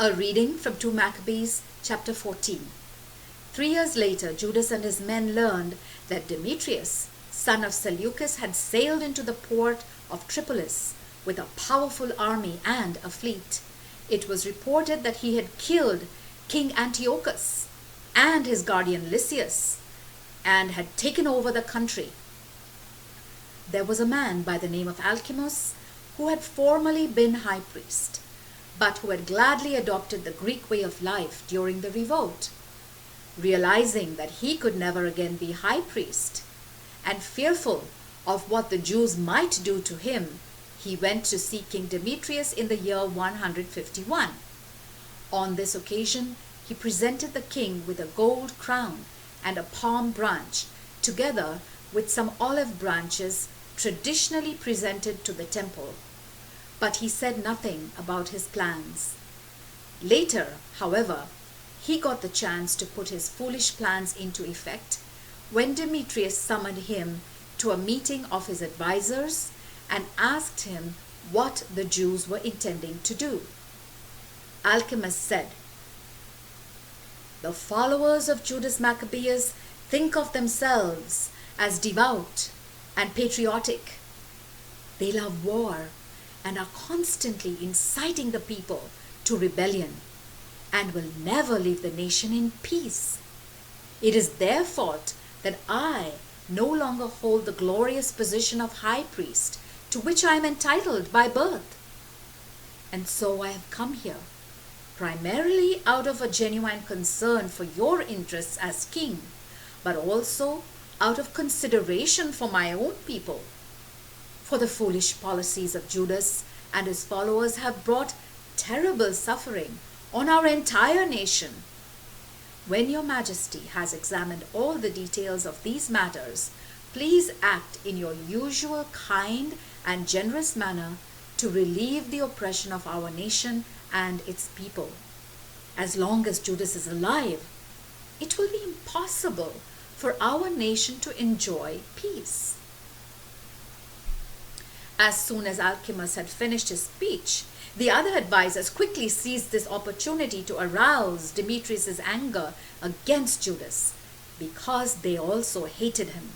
A reading from 2 Maccabees chapter 14. 3 years later, Judas and his men learned that Demetrius, son of Seleucus, had sailed into the port of Tripolis with a powerful army and a fleet. It was reported that he had killed King Antiochus and his guardian Lysias and had taken over the country. There was a man by the name of Alcimus who had formerly been high priest, but who had gladly adopted the Greek way of life during the revolt. Realizing that he could never again be high priest, and fearful of what the Jews might do to him, he went to see King Demetrius in the year 151. On this occasion, he presented the king with a gold crown and a palm branch, together with some olive branches traditionally presented to the temple. But he said nothing about his plans. Later, however, he got the chance to put his foolish plans into effect when Demetrius summoned him to a meeting of his advisors and asked him what the Jews were intending to do. Alcimus said, "The followers of Judas Maccabeus think of themselves as devout and patriotic. They love war and are constantly inciting the people to rebellion and will never leave the nation in peace. It is their fault that I no longer hold the glorious position of high priest to which I am entitled by birth. And so I have come here, primarily out of a genuine concern for your interests as king, but also out of consideration for my own people. For the foolish policies of Judas and his followers have brought terrible suffering on our entire nation. When your majesty has examined all the details of these matters, please act in your usual kind and generous manner to relieve the oppression of our nation and its people. As long as Judas is alive, it will be impossible for our nation to enjoy peace." As soon as Alcimus had finished his speech, the other advisors quickly seized this opportunity to arouse Demetrius' anger against Judas, because they also hated him.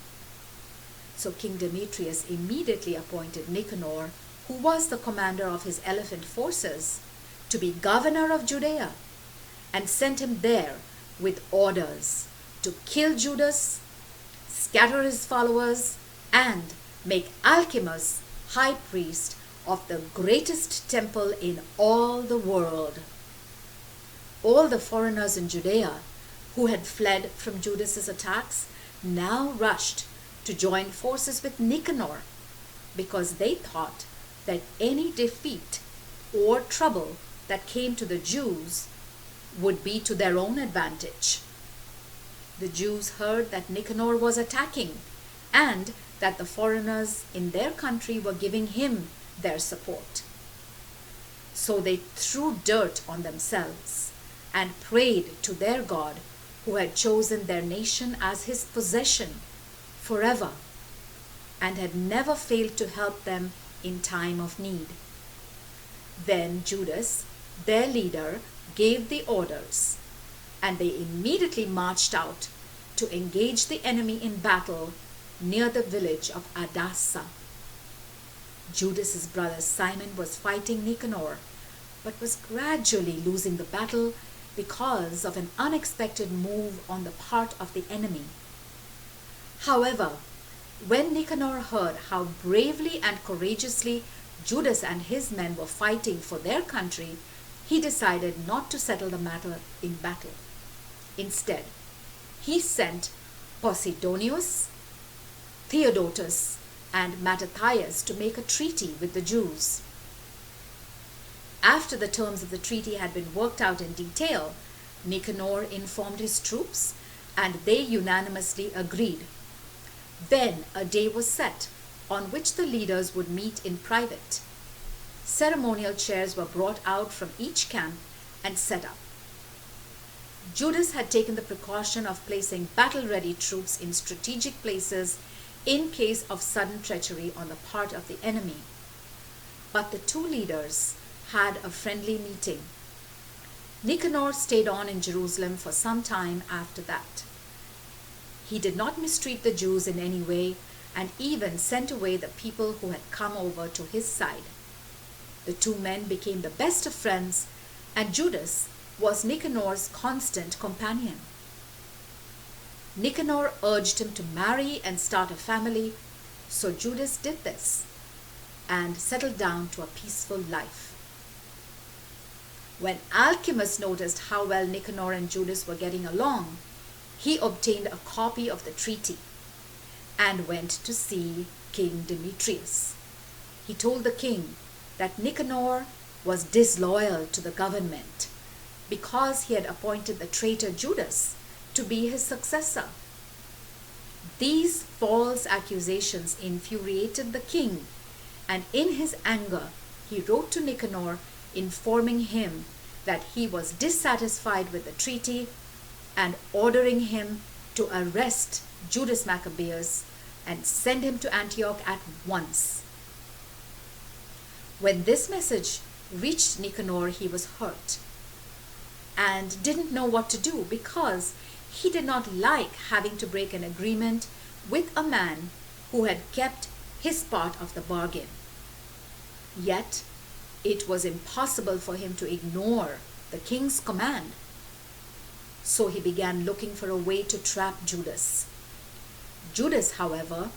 So King Demetrius immediately appointed Nicanor, who was the commander of his elephant forces, to be governor of Judea, and sent him there with orders to kill Judas, scatter his followers, and make Alcimus high priest of the greatest temple in all the world. All the foreigners in Judea who had fled from Judas's attacks now rushed to join forces with Nicanor, because they thought that any defeat or trouble that came to the Jews would be to their own advantage. The Jews heard that Nicanor was attacking and that the foreigners in their country were giving him their support. So they threw dirt on themselves and prayed to their God, who had chosen their nation as his possession forever and had never failed to help them in time of need. Then Judas, their leader, gave the orders, and they immediately marched out to engage the enemy in battle near the village of Adasa. Judas's brother Simon was fighting Nicanor, but was gradually losing the battle because of an unexpected move on the part of the enemy. However, when Nicanor heard how bravely and courageously Judas and his men were fighting for their country, he decided not to settle the matter in battle. Instead, he sent Posidonius, Theodotus, and Mattathias to make a treaty with the Jews. After the terms of the treaty had been worked out in detail, Nicanor informed his troops, and they unanimously agreed. Then a day was set on which the leaders would meet in private. Ceremonial chairs were brought out from each camp and set up. Judas had taken the precaution of placing battle-ready troops in strategic places in case of sudden treachery on the part of the enemy. But the two leaders had a friendly meeting. Nicanor stayed on in Jerusalem for some time after that. He did not mistreat the Jews in any way, and even sent away the people who had come over to his side. The two men became the best of friends, and Judas was Nicanor's constant companion. Nicanor urged him to marry and start a family, so Judas did this and settled down to a peaceful life. When Alcimus noticed how well Nicanor and Judas were getting along, he obtained a copy of the treaty and went to see King Demetrius. He told the king that Nicanor was disloyal to the government because he had appointed the traitor Judas to be his successor. These false accusations infuriated the king, and in his anger he wrote to Nicanor informing him that he was dissatisfied with the treaty and ordering him to arrest Judas Maccabeus and send him to Antioch at once. When this message reached Nicanor, he was hurt and didn't know what to do because he did not like having to break an agreement with a man who had kept his part of the bargain. Yet, it was impossible for him to ignore the king's command. So he began looking for a way to trap Judas. Judas, however,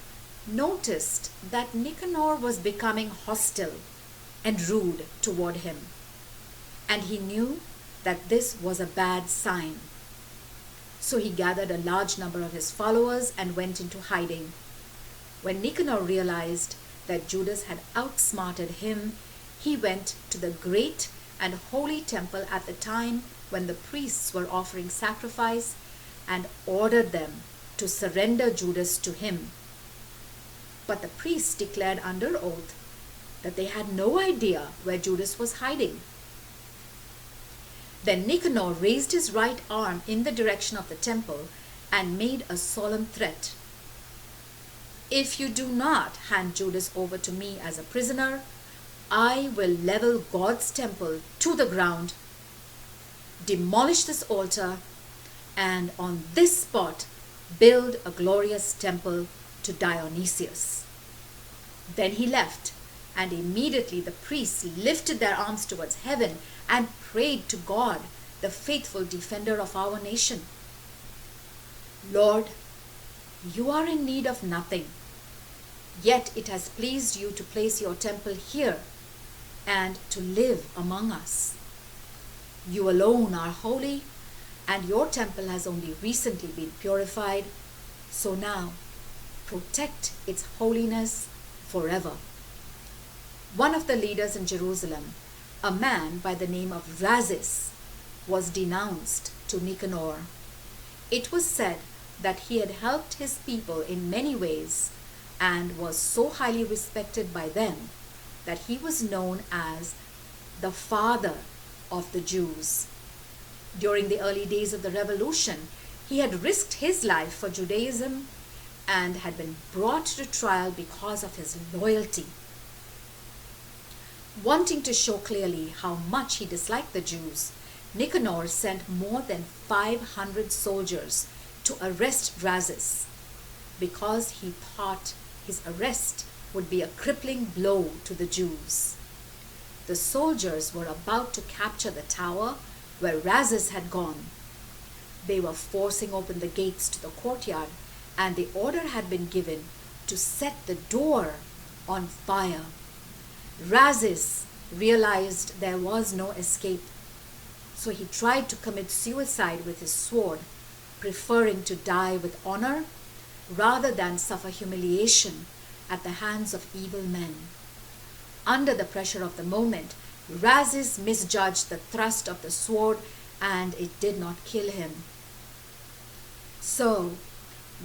noticed that Nicanor was becoming hostile and rude toward him, and he knew that this was a bad sign. So he gathered a large number of his followers and went into hiding. When Nicanor realized that Judas had outsmarted him, he went to the great and holy temple at the time when the priests were offering sacrifice and ordered them to surrender Judas to him. But the priests declared under oath that they had no idea where Judas was hiding. Then Nicanor raised his right arm in the direction of the temple and made a solemn threat. "If you do not hand Judas over to me as a prisoner, I will level God's temple to the ground, demolish this altar, and on this spot build a glorious temple to Dionysius." Then he left, and immediately the priests lifted their arms towards heaven and prayed to God, the faithful defender of our nation. "Lord, you are in need of nothing, yet it has pleased you to place your temple here and to live among us. You alone are holy, and your temple has only recently been purified, so now protect its holiness forever." One of the leaders in Jerusalem, a man by the name of Razis, was denounced to Nicanor. It was said that he had helped his people in many ways and was so highly respected by them that he was known as the father of the Jews. During the early days of the revolution, he had risked his life for Judaism and had been brought to trial because of his loyalty. Wanting to show clearly how much he disliked the Jews, Nicanor sent more than 500 soldiers to arrest Razis because he thought his arrest would be a crippling blow to the Jews. The soldiers were about to capture the tower where Razis had gone. They were forcing open the gates to the courtyard, and the order had been given to set the door on fire. Razis realized there was no escape, so he tried to commit suicide with his sword, preferring to die with honor rather than suffer humiliation at the hands of evil men. Under the pressure of the moment, Razis misjudged the thrust of the sword, and it did not kill him. So,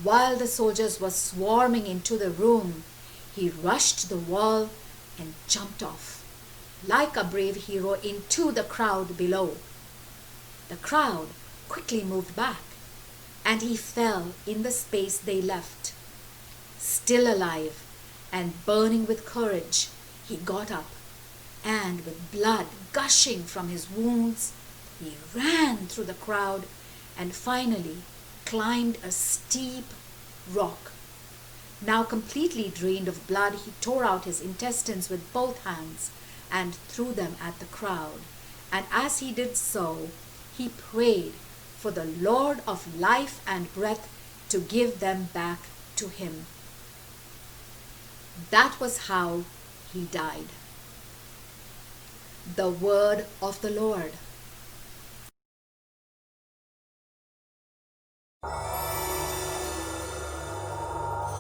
while the soldiers were swarming into the room, he rushed the wall and jumped off, like a brave hero, into the crowd below. The crowd quickly moved back, and he fell in the space they left. Still alive and burning with courage, he got up, and with blood gushing from his wounds, He ran through the crowd and finally climbed a steep rock. Now completely drained of blood, he tore out his intestines with both hands and threw them at the crowd. And as he did so, he prayed for the Lord of life and breath to give them back to him. That was how he died. The word of the Lord.